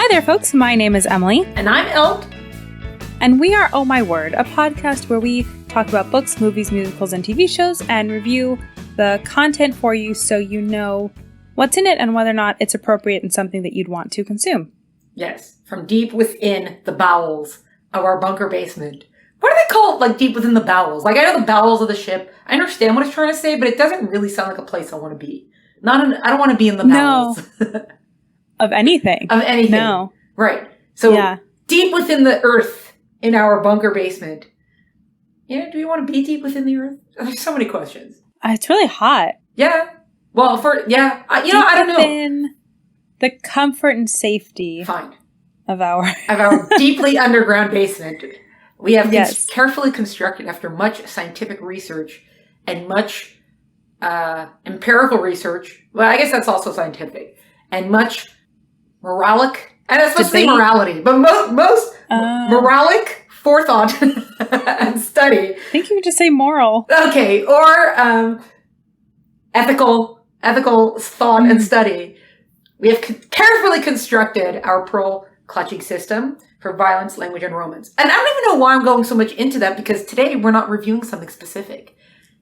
Hi there, folks. My name is Emily. And I'm Elt. And we are Oh My Word, a podcast where we talk about books, movies, musicals, and TV shows and review the content for you so you know what's in it and whether or not it's appropriate and something that you'd want to consume. Yes, from deep within the bowels of our bunker basement. What do they call it, like, deep within the bowels? Like, I know the bowels of the ship. I understand what it's trying to say, but it doesn't really sound like a place I want to be. I don't want to be in the bowels. No. Of anything. Of anything. No. Right. So, deep within the earth in our bunker basement. You know, do we want to be deep within the earth? There's so many questions. It's really hot. Yeah. Well, I don't know. Within the comfort and safety of our deeply underground basement. We have carefully constructed after much scientific research and much empirical research. Well, I guess that's also scientific. And much moralic, and it's supposed to say morality, but most moralic forethought and study. I think you would just say moral. Okay, or ethical thought and study. We have carefully constructed our pearl clutching system for violence, language, and romance. And I don't even know why I'm going so much into that, because today we're not reviewing something specific.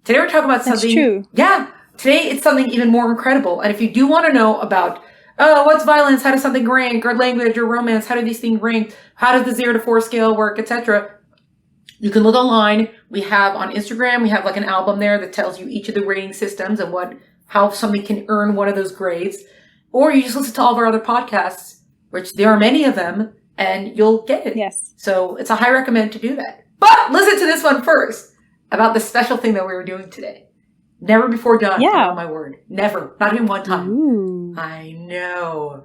Today we're talking about something. That's true. Yeah. Today it's something even more incredible. And if you do want to know about, what's violence? How does something rank? Or language or romance? How do these things rank? How does the 0 to 4 scale work, etc.? You can look online. We have on Instagram, we have like an album there that tells you each of the rating systems and how something can earn one of those grades. Or you just listen to all of our other podcasts, which there are many of them, and you'll get it. Yes. So it's a high recommend to do that. But listen to this one first about the special thing that we were doing today. Never before done. Yeah. Oh my word. Never. Not even one time. Ooh. I know.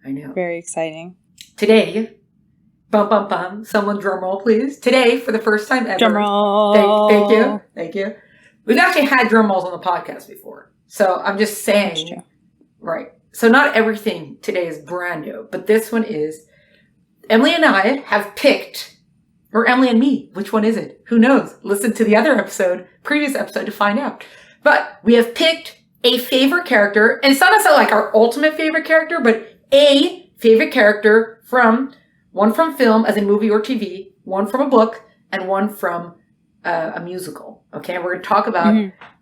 Very exciting. Today, bum bum bum. Someone drum roll, please. Today, for the first time ever. Drum roll. Thank you. We've actually had drum rolls on the podcast before. So I'm just saying. That's true. Right. So not everything today is brand new, but this one is. Emily and I have picked, or Emily and me, which one is it? Who knows? Listen to the other previous episode to find out. But we have picked a favorite character, and it's not necessarily like our ultimate favorite character, but a favorite character one from film, as in movie or TV, one from a book, and one from a musical. Okay, and we're going to talk about,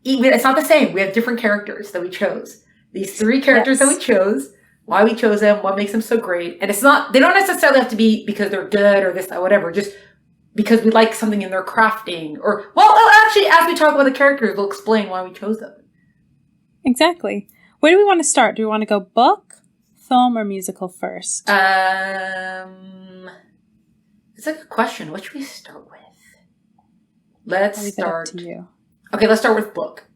it's not the same. We have different characters that we chose. These 3 characters that we chose, why we chose them, what makes them so great. And they don't necessarily have to be because they're good or this, or whatever, just because we like something in their crafting. Actually, as we talk about the characters, we'll explain why we chose them. Exactly. Where do we want to start? Do we want to go book, film, or musical first? It's a good question. What should we start with? Let's start. To you. Okay, let's start with book.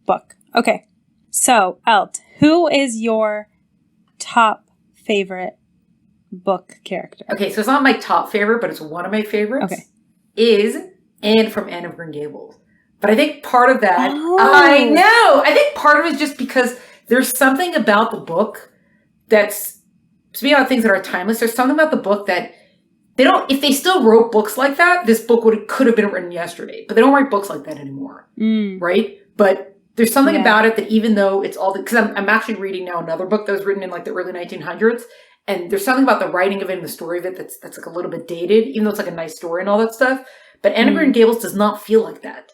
Book. Okay. So, Elt, who is your top favorite book character? Okay, so it's not my top favorite, but it's one of my favorites. Okay. Is Anne from Anne of Green Gables. But I think part of that, I know! I think part of it is just because there's something about the book that's, speaking about things that are timeless, there's something about the book that if they still wrote books like that, this book could have been written yesterday. But they don't write books like that anymore. Right? But there's something about it that even though it's all, because I'm actually reading now another book that was written in like the early 1900s, and there's something about the writing of it and the story of it that's like a little bit dated, even though it's like a nice story and all that stuff. But Anne of Green Gables does not feel like that.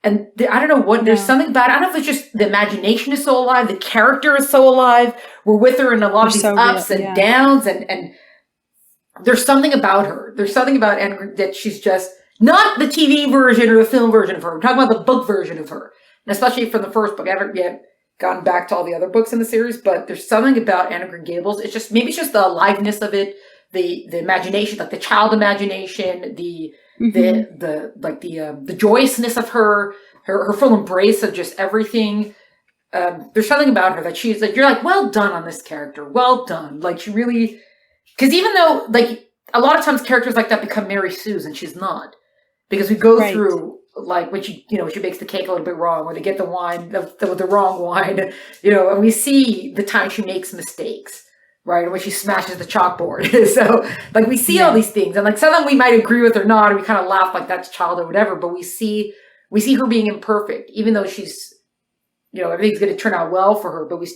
And I don't know what, there's something about it. I don't know if it's just the imagination is so alive, the character is so alive. We're with her in a lot of these ups and downs, and there's something about her. There's something about Anne that she's just not the TV version or the film version of her. We're talking about the book version of her. And especially from the first book. I haven't yet gotten back to all the other books in the series, but there's something about Anne of Green Gables. It's just, maybe it's just the aliveness of it, the imagination, like the child imagination, the joyousness of her full embrace of just everything. There's something about her that she's like, you're like, well done on this character. Well done. Like, she really, because even though, like, a lot of times characters like that become Mary Sue's and she's not. Because we go through, like, when she makes the cake a little bit wrong, or they get the wine, the wrong wine, and we see the time she makes mistakes. Right, or when she smashes the chalkboard. So, like, we see all these things, and like some of them we might agree with or not, and we kind of laugh like that's child or whatever. But we see her being imperfect, even though she's, everything's going to turn out well for her. But we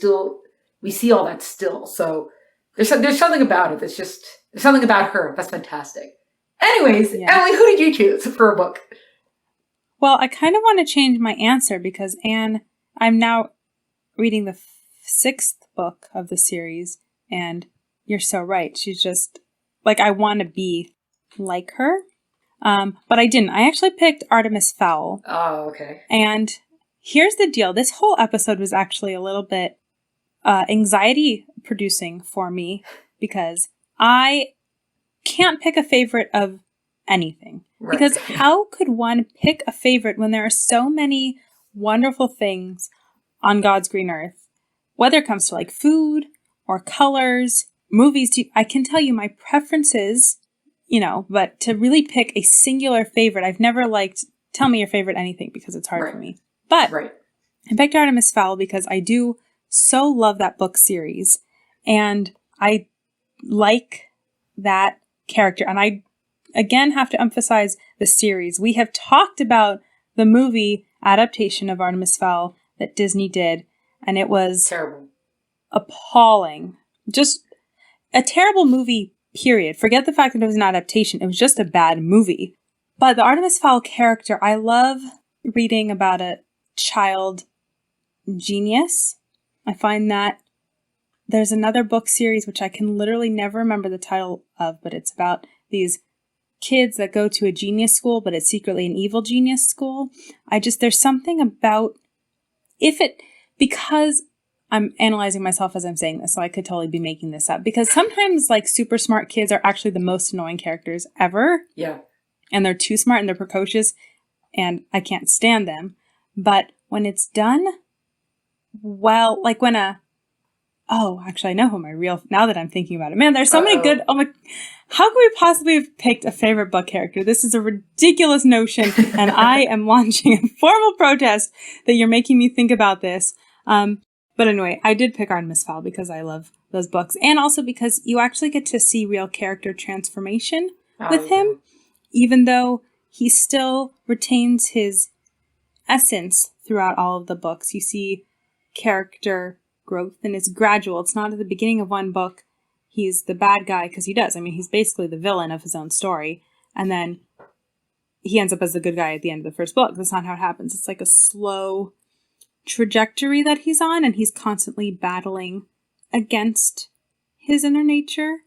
see all that still. So, There's something about it that's just, there's something about her that's fantastic. Anyways, Yeah. Emily, who did you choose for a book? Well, I kind of want to change my answer because Anne, I'm now reading the 6th book of the series, and you're so right. She's just, like, I want to be like her. But I didn't. I actually picked Artemis Fowl. Oh, okay. And here's the deal. This whole episode was actually a little bit anxiety producing for me because I can't pick a favorite of anything. Right. Because how could one pick a favorite when there are so many wonderful things on God's green earth? Whether it comes to like food or colors, movies, I can tell you my preferences, but to really pick a singular favorite, I've never liked, tell me your favorite anything because it's hard for me. But I picked Artemis Fowl because I do so love that book series and I like that character. And I, again, have to emphasize the series. We have talked about the movie adaptation of Artemis Fowl that Disney did, and it was terrible, appalling. Just a terrible movie, period. Forget the fact that it was an adaptation. It was just a bad movie. But the Artemis Fowl character, I love reading about a child genius. I find that there's another book series, which I can literally never remember the title of, but it's about these kids that go to a genius school, but it's secretly an evil genius school. There's something about because I'm analyzing myself as I'm saying this, so I could totally be making this up. Because sometimes like super smart kids are actually the most annoying characters ever. Yeah. And they're too smart and they're precocious and I can't stand them. But when it's done well, like when actually I know who now that I'm thinking about it. Man, there's so many good, how could we possibly have picked a favorite book character? This is a ridiculous notion and I am launching a formal protest that you're making me think about this. But anyway, I did pick Artemis Fowl because I love those books. And also because you actually get to see real character transformation with him, even though he still retains his essence throughout all of the books. You see character growth and it's gradual. It's not at the beginning of one book. He's the bad guy because he does. I mean, he's basically the villain of his own story. And then he ends up as the good guy at the end of the first book. That's not how it happens. It's like a slow trajectory that he's on, and he's constantly battling against his inner nature.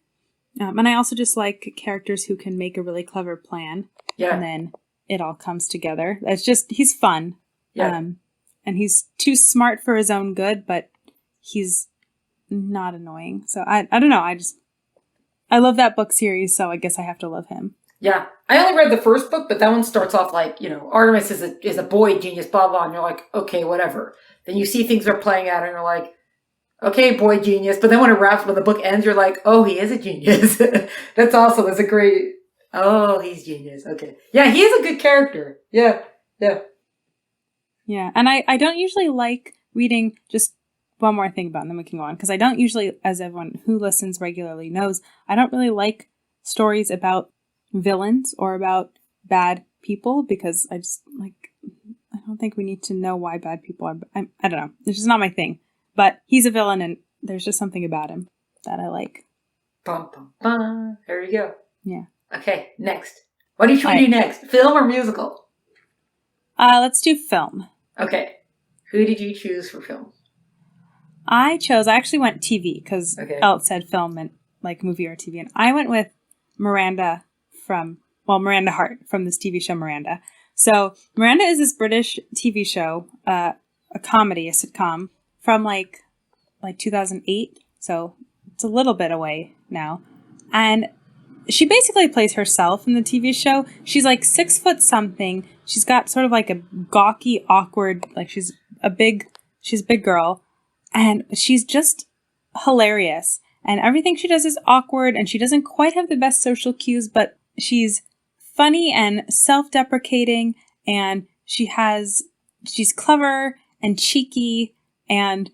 And I also just like characters who can make a really clever plan, and then it all comes together. It's just, he's fun. And he's too smart for his own good, but he's not annoying. So I don't know. I love that book series, so I guess I have to love him. Yeah. I only read the first book, but that one starts off like, Artemis is a boy genius, blah, blah, and you're like, okay, whatever. Then you see things are playing out and you're like, okay, boy genius. But then when the book ends, you're like, oh, he is a genius. That's a great, oh, he's genius. Okay. Yeah, he is a good character. Yeah. Yeah. Yeah. And I don't usually like reading, just one more thing about them, we can go on, because I don't usually, as everyone who listens regularly knows, I don't really like stories about villains or about bad people because I don't think we need to know why bad people are. I don't know. It's just not my thing. But he's a villain and there's just something about him that I like. Bum, bum, bum. There you go. Yeah. Okay, next. What do you want to do next? Film or musical? Let's do film. Okay. Who did you choose for film? I actually went TV because Elle said film and like movie or TV. And I went with Miranda Miranda Hart from this TV show Miranda. So Miranda is this British TV show, a comedy, a sitcom from like 2008. So it's a little bit away now. And she basically plays herself in the TV show. She's like 6 foot something. She's got sort of like a gawky, awkward, like she's a big girl. And she's just hilarious. And everything she does is awkward, and she doesn't quite have the best social cues, but she's funny and self-deprecating, and she's clever and cheeky, and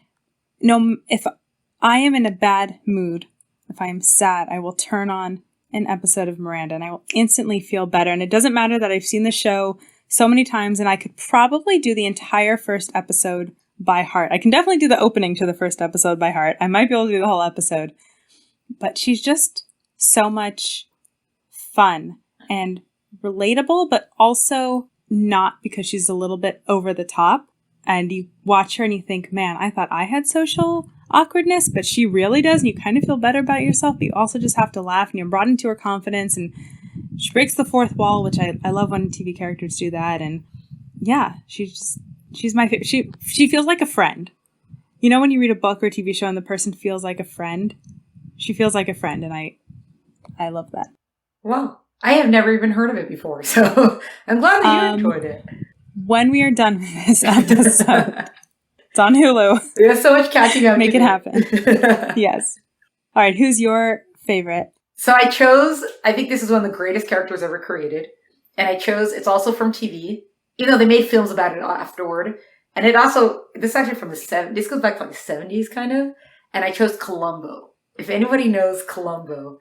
if I am in a bad mood, if I am sad, I will turn on an episode of Miranda, and I will instantly feel better. And it doesn't matter that I've seen the show so many times, and I could probably do the entire first episode by heart. I can definitely do the opening to the first episode by heart. I might be able to do the whole episode. but she's just so much fun and relatable, but also not, because she's a little bit over the top. And you watch her and you think, man, I thought I had social awkwardness, but she really does. And you kind of feel better about yourself, but you also just have to laugh, and you're brought into her confidence, and she breaks the fourth wall, which I love when TV characters do that. And yeah, she's my favorite. She feels like a friend. You know, when you read a book or a TV show and the person feels like a friend, she feels like a friend. And I love that. Wow. I have never even heard of it before. So I'm glad that you enjoyed it. When we are done with this episode, it's on Hulu. We have so much catching up. Make it happen. Yes. All right. Who's your favorite? So I think this is one of the greatest characters ever created. And it's also from TV, even though they made films about it afterward. And this is actually from the 70s. This goes back to like the 70s kind of. And I chose Columbo. If anybody knows Columbo.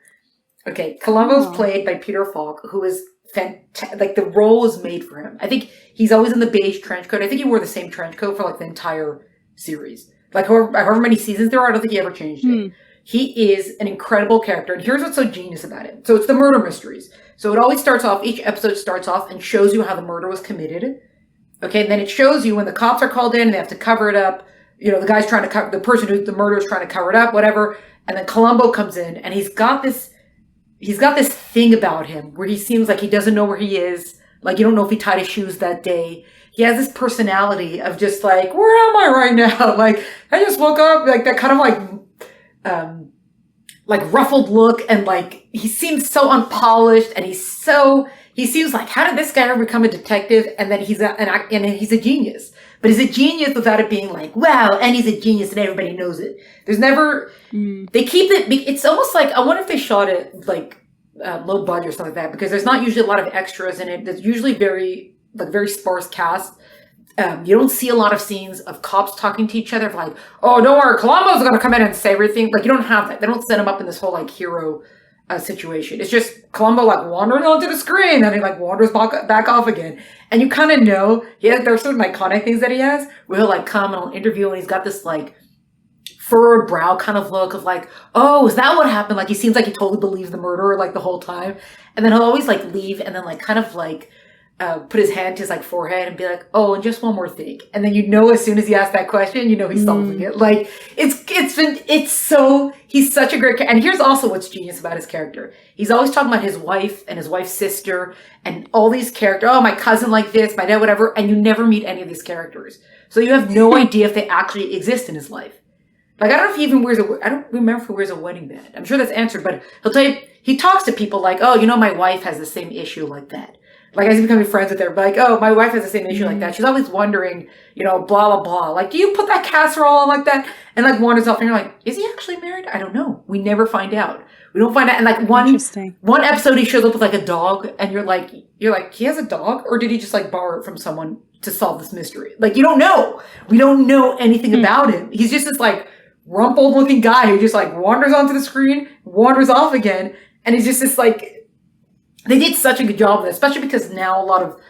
Okay, Columbo's played by Peter Falk, who is fantastic. Like, the role was made for him. I think he's always in the beige trench coat. I think he wore the same trench coat for like the entire series. Like, however many seasons there are, I don't think he ever changed it. He is an incredible character. And here's what's so genius about it. So it's the murder mysteries. So it always starts off, each episode starts off and shows you how the murder was committed. Okay, and then it shows you when the cops are called in and they have to cover it up. You know, the guy's trying to cover, the person who the murder is trying to cover it up, whatever. And then Columbo comes in and he's got this thing about him where he seems like he doesn't know where he is. Like, you don't know if he tied his shoes that day. He has this personality of just like, where am I right now? Like, I just woke up, like that kind of like ruffled look, and like he seems so unpolished, and he seems like, how did this guy ever become a detective? And then he's a genius, but he's a genius without it being like, wow, and he's a genius and everybody knows it. There's never, they keep it, it's almost like, I wonder if they shot it like low budget or something like that, because there's not usually a lot of extras in it. There's usually very sparse cast. You don't see a lot of scenes of cops talking to each other like, oh, don't worry, Columbo's going to come in and say everything. Like, you don't have that. They don't set him up in this whole like hero situation. It's just Columbo like wandering onto the screen and he like wanders back off again. And you kind of know, there's certain iconic things that he has where he'll like come and he'll interview and he's got this like furrowed brow kind of look of like, oh, is that what happened? Like, he seems like he totally believes the murderer like the whole time. And then he'll always like leave and then like kind of like put his hand to his like forehead and be like, oh, and just one more thing. And then you know, as soon as he asks that question, you know he's solving it. Like, he's such a great character. And here's also what's genius about his character. He's always talking about his wife and his wife's sister and all these characters. Oh, my cousin like this, my dad, whatever. And you never meet any of these characters. So you have no idea if they actually exist in his life. Like, I don't know if he even I don't remember if he wears a wedding band. I'm sure that's answered, but he'll tell you, he talks to people like, oh, you know, my wife has the same issue like that. Like, as he's becoming friends with her, like, oh, my wife has the same issue like that. She's always wondering, you know, blah, blah, blah. Like, do you put that casserole on like that? And, like, wanders off, and you're like, is he actually married? I don't know. We never find out. We don't find out. And, like, one episode, he shows up with, like, a dog, and you're like, he has a dog? Or did he just, like, borrow it from someone to solve this mystery? Like, you don't know. We don't know anything about him. He's just this, like, rumpled-looking guy who just, like, wanders onto the screen, wanders off again, and he's just this, like... They did such a good job of it, especially because now a lot of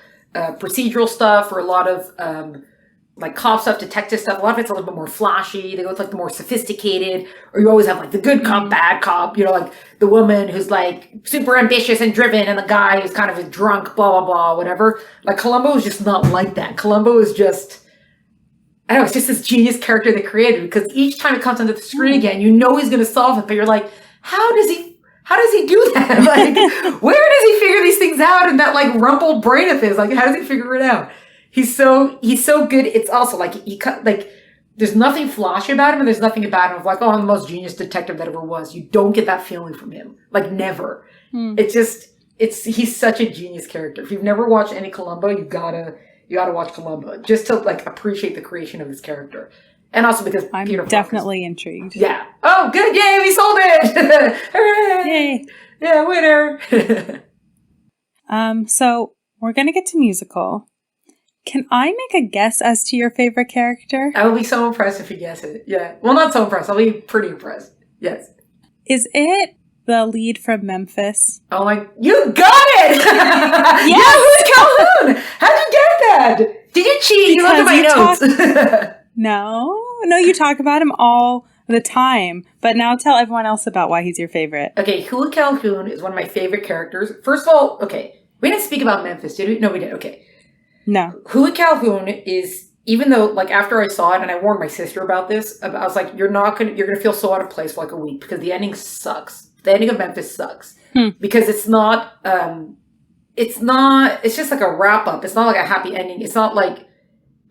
procedural stuff or a lot of like cop stuff, detective stuff, a lot of it's a little bit more flashy. They go with like the more sophisticated, or you always have like the good cop, bad cop, you know, like the woman who's like super ambitious and driven and the guy who's kind of a drunk, blah, blah, blah, whatever. Like Columbo is just not like that. Columbo is just, I don't know, it's just this genius character they created, because each time it comes onto the screen again, you know he's going to solve it, but you're like, how does he do that? Like, where does he figure these things out in that like rumpled brain of his? Like, how does he figure it out? He's so good. It's also like there's nothing flashy about him, and there's nothing about him of like, oh, I'm the most genius detective that ever was. You don't get that feeling from him. Like, never. He's such a genius character. If you've never watched any Columbo, you gotta watch Columbo just to like appreciate the creation of his character. And also because I'm definitely intrigued. Yeah. Oh, good. Yay, we sold it. Hooray. Yay. Yeah, winner. So we're going to get to musical. Can I make a guess as to your favorite character? I will be so impressed if you guess it. Yeah. Well, not so impressed. I'll be pretty impressed. Yes. Is it the lead from Memphis? Oh my, you got it! Yes! Yeah, who's Calhoun? How'd you get that? Did you cheat? You looked at my notes. No, you talk about him all the time. But now tell everyone else about why he's your favorite. Okay, Huey Calhoun is one of my favorite characters. First of all, okay, we didn't speak about Memphis, did we? No, we did. Okay. No. Huey Calhoun is, even though, like, after I saw it, and I warned my sister about this, I was like, you're gonna feel so out of place for like a week because the ending sucks. The ending of Memphis sucks because it's just like a wrap up. It's not like a happy ending. It's not like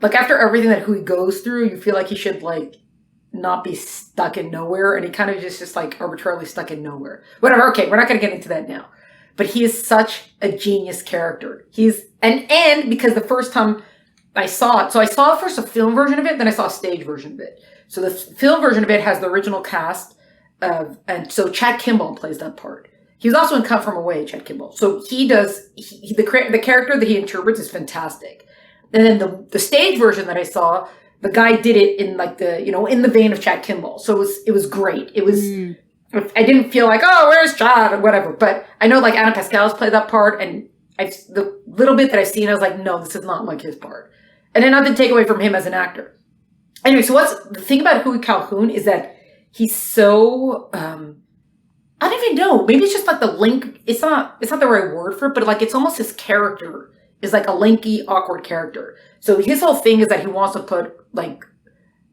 after everything that Huey goes through, you feel like he should like not be stuck in nowhere, and he kind of just like arbitrarily stuck in nowhere. Whatever. Okay, we're not going to get into that now. But he is such a genius character. He's and because the first time I saw it, so I saw first a film version of it, then I saw a stage version of it. So the film version of it has the original cast and so Chad Kimball plays that part. He was also in Cut From Away, Chad Kimball. So the character that he interprets is fantastic. And then the stage version that I saw, the guy did it in like in the vein of Chad Kimball. So it was great. It was, I didn't feel like, oh, where's Chad or whatever. But I know like Anna Pascal's played that part, and the little bit that I've seen, I was like, no, this is not like his part. And then nothing to take away from him as an actor. Anyway, so the thing about Huey Calhoun is that he's so, I don't even know. Maybe it's just like the link. It's not the right word for it, but like it's almost his character is like a lanky, awkward character. So his whole thing is that he wants to put like,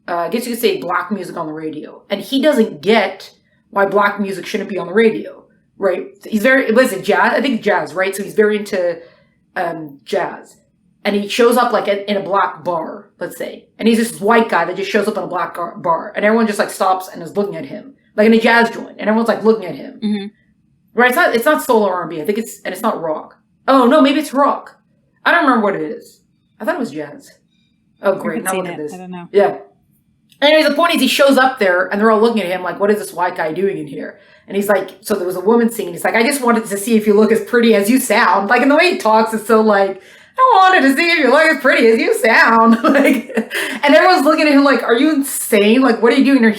I guess you could say black music on the radio. And he doesn't get why black music shouldn't be on the radio, right? He's was it jazz? I think jazz, right? So he's very into jazz. And he shows up like in a black bar, let's say. And he's this white guy that just shows up in a black bar. And everyone just like stops and is looking at him. Like in a jazz joint. And everyone's like looking at him. Mm-hmm. Right? It's not soul or R&B. I think it's not rock. Oh, no, maybe it's rock. I don't remember what it is. I thought it was jazz. Oh, great. Now look at this. I don't know. Yeah. Anyways, the point is he shows up there and they're all looking at him like, what is this white guy doing in here? And he's like, so there was a woman singing. He's like, I just wanted to see if you look as pretty as you sound. Like, and the way he talks is so like, I wanted to see if you look as pretty as you sound. Like, and everyone's looking at him like, are you insane? Like, what are you doing? Or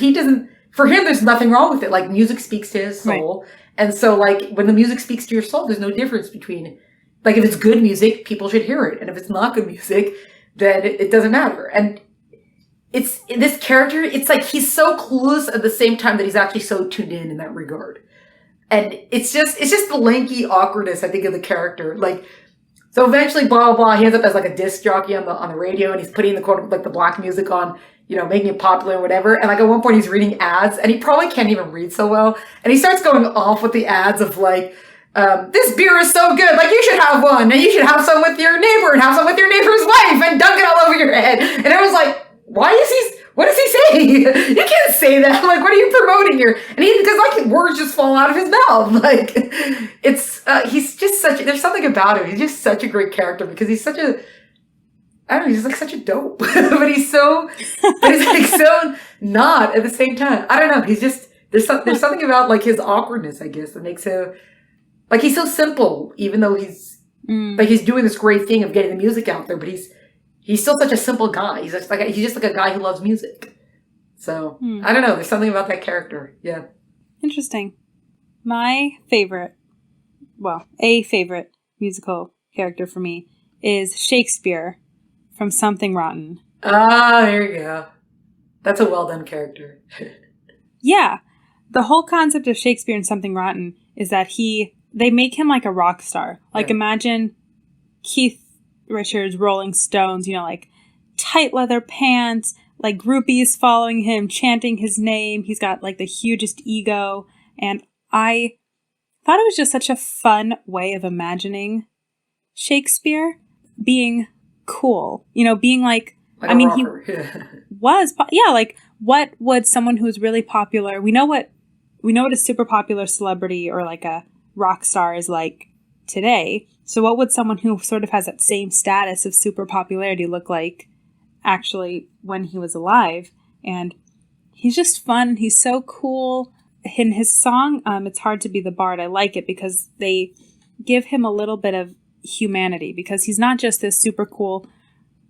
for him, there's nothing wrong with it. Like, music speaks to his soul. Right. And so, like, when the music speaks to your soul, there's no difference between, like, if it's good music, people should hear it. And if it's not good music, then it doesn't matter. And it's this character, it's like he's so clueless at the same time that he's actually so tuned in that regard. And it's just the lanky awkwardness, I think, of the character. Like, so eventually, blah, blah, blah, he ends up as like a disc jockey on the radio, and he's putting the quote, like the black music on, making it popular or whatever. And like at one point he's reading ads, and he probably can't even read so well. And he starts going off with the ads of like, this beer is so good, like you should have one, and you should have some with your neighbor, and have some with your neighbor's wife, and dunk it all over your head. And I was like, what is he saying? You can't say that. Like, what are you promoting here? And because like words just fall out of his mouth. Like, he's just there's something about him. He's just such a great character because he's such a, I don't know, he's like such a dope. but he's like so not at the same time. I don't know. He's just, there's something about like his awkwardness, I guess, that makes him, like he's so simple, even though he's doing this great thing of getting the music out there, but he's still such a simple guy. He's just like a guy who loves music. So, I don't know. There's something about that character. Yeah. Interesting. My favorite, a favorite musical character for me is Shakespeare from Something Rotten. Ah, there you go. That's a well done character. Yeah. The whole concept of Shakespeare in Something Rotten is that they make him like a rock star. Like, imagine Keith Richards, Rolling Stones, like tight leather pants, like groupies following him, chanting his name. He's got like the hugest ego. And I thought it was just such a fun way of imagining Shakespeare being cool. Being like I mean, he was, like what would someone who's really popular, we know what a super popular celebrity or like a rock star is like today. So what would someone who sort of has that same status of super popularity look like actually when he was alive? And he's just fun. He's so cool. In his song, It's Hard to Be the Bard, I like it because they give him a little bit of humanity, because he's not just this super cool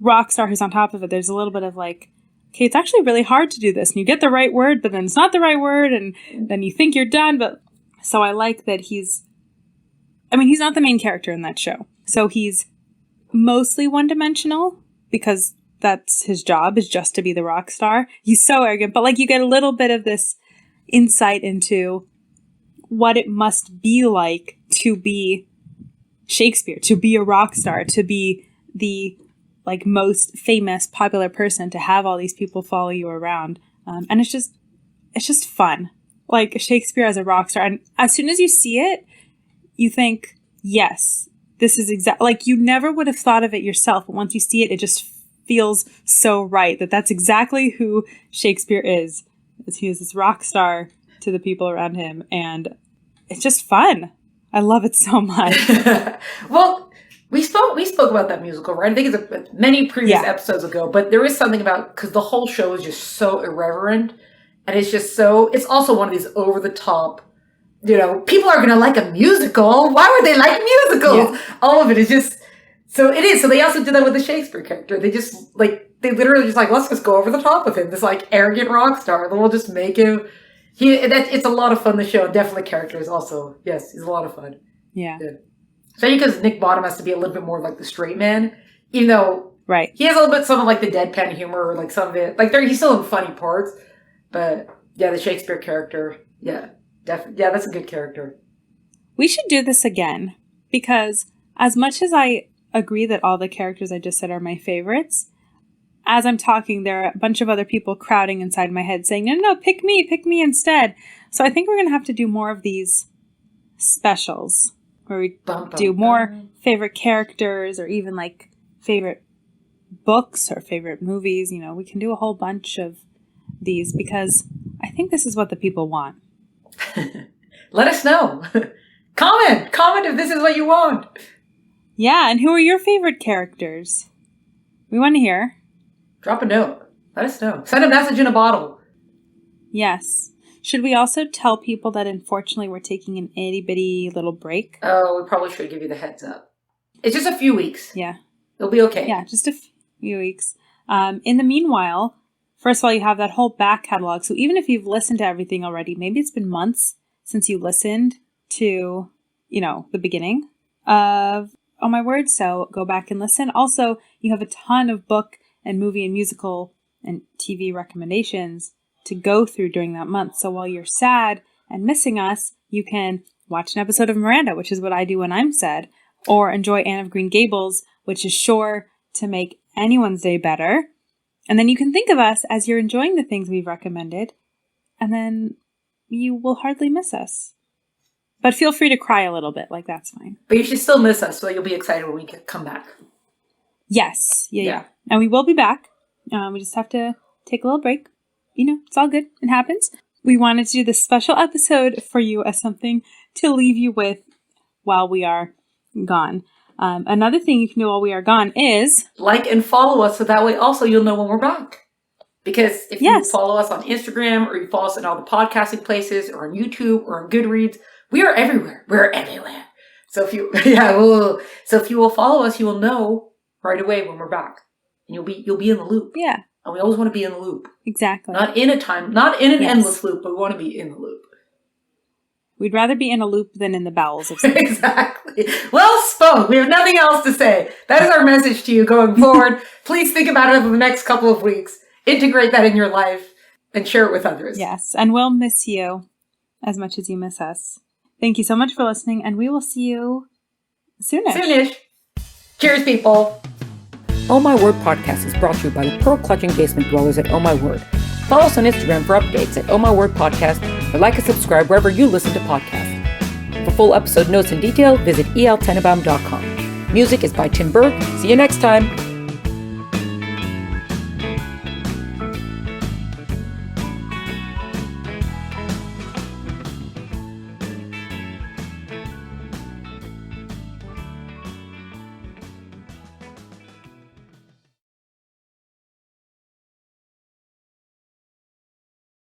rock star who's on top of it. There's a little bit of like, okay, it's actually really hard to do this. And you get the right word, but then it's not the right word. And then you think you're done. But so I like that he's not the main character in that show. So he's mostly one-dimensional because that's his job, is just to be the rock star. He's so arrogant, but like you get a little bit of this insight into what it must be like to be Shakespeare, to be a rock star, to be the like most famous, popular person, to have all these people follow you around. And it's just fun. Like Shakespeare as a rock star. And as soon as you see it, you think, yes, this is exactly, like you never would have thought of it yourself. But once you see it, it just feels so right that that's exactly who Shakespeare is. He is this rock star to the people around him. And it's just fun. I love it so much. Well, we spoke about that musical, right? I think it's many previous episodes ago, but there is something about, because the whole show is just so irreverent, and it's just so, it's also one of these over the top, people are going to like a musical. Why would they like musicals? Yeah. All of it is just, so it is. So they also did that with the Shakespeare character. They just they literally just let's just go over the top of him. This arrogant rock star. Then we'll just make him, it's a lot of fun, the show. Definitely character is also, yes, he's a lot of fun. Yeah. Especially because Nick Bottom has to be a little bit more like the straight man, even though he has a little bit some of like the deadpan humor, or like some of it, like he's still in funny parts, but yeah, the Shakespeare character, definitely, that's a good character. We should do this again, because as much as I agree that all the characters I just said are my favorites, as I'm talking, there are a bunch of other people crowding inside my head saying, no, pick me instead. So I think we're going to have to do more of these specials, where we do more favorite characters, or even like favorite books or favorite movies. We can do a whole bunch of these, because I think this is what the people want. Let us know. Comment if this is what you want. Yeah, and who are your favorite characters? We want to hear. Drop a note. Let us know. Send a message in a bottle. Yes. Should we also tell people that unfortunately we're taking an itty bitty little break? Oh, we probably should give you the heads up. It's just a few weeks. Yeah. It'll be okay. Yeah, just a few weeks. In the meanwhile, first of all, you have that whole back catalog. So even if you've listened to everything already, maybe it's been months since you listened to, the beginning of Oh My Word. So go back and listen. Also, you have a ton of book and movie and musical and TV recommendations to go through during that month. So while you're sad and missing us, you can watch an episode of Miranda, which is what I do when I'm sad, or enjoy Anne of Green Gables, which is sure to make anyone's day better. And then you can think of us as you're enjoying the things we've recommended, and then you will hardly miss us. But feel free to cry a little bit, that's fine. But you should still miss us, so you'll be excited when we come back. Yes. Yeah. And we will be back. We just have to take a little break. It's all good. It happens. We wanted to do this special episode for you as something to leave you with while we are gone. Another thing you can do while we are gone is like and follow us, so that way also you'll know when we're back. Because if you follow us on Instagram, or you follow us in all the podcasting places, or on YouTube, or on Goodreads, we are everywhere. We're everywhere. So if you will follow us, you will know right away when we're back, and you'll be in the loop. Yeah. And we always want to be in the loop. Exactly. Not in an endless loop, but we want to be in the loop. We'd rather be in a loop than in the bowels of something. Exactly. Well spoke. We have nothing else to say. That is our message to you going forward. Please think about it over the next couple of weeks. Integrate that in your life and share it with others. Yes. And we'll miss you as much as you miss us. Thank you so much for listening, and we will see you soonish. Cheers, people. Oh My Word podcast is brought to you by the pearl-clutching basement dwellers at Oh My Word. Follow us on Instagram for updates at Oh My Word Podcast, or like and subscribe wherever you listen to podcasts. For full episode notes and detail, visit eltenenbaum.com. Music is by Tim Berg. See you next time.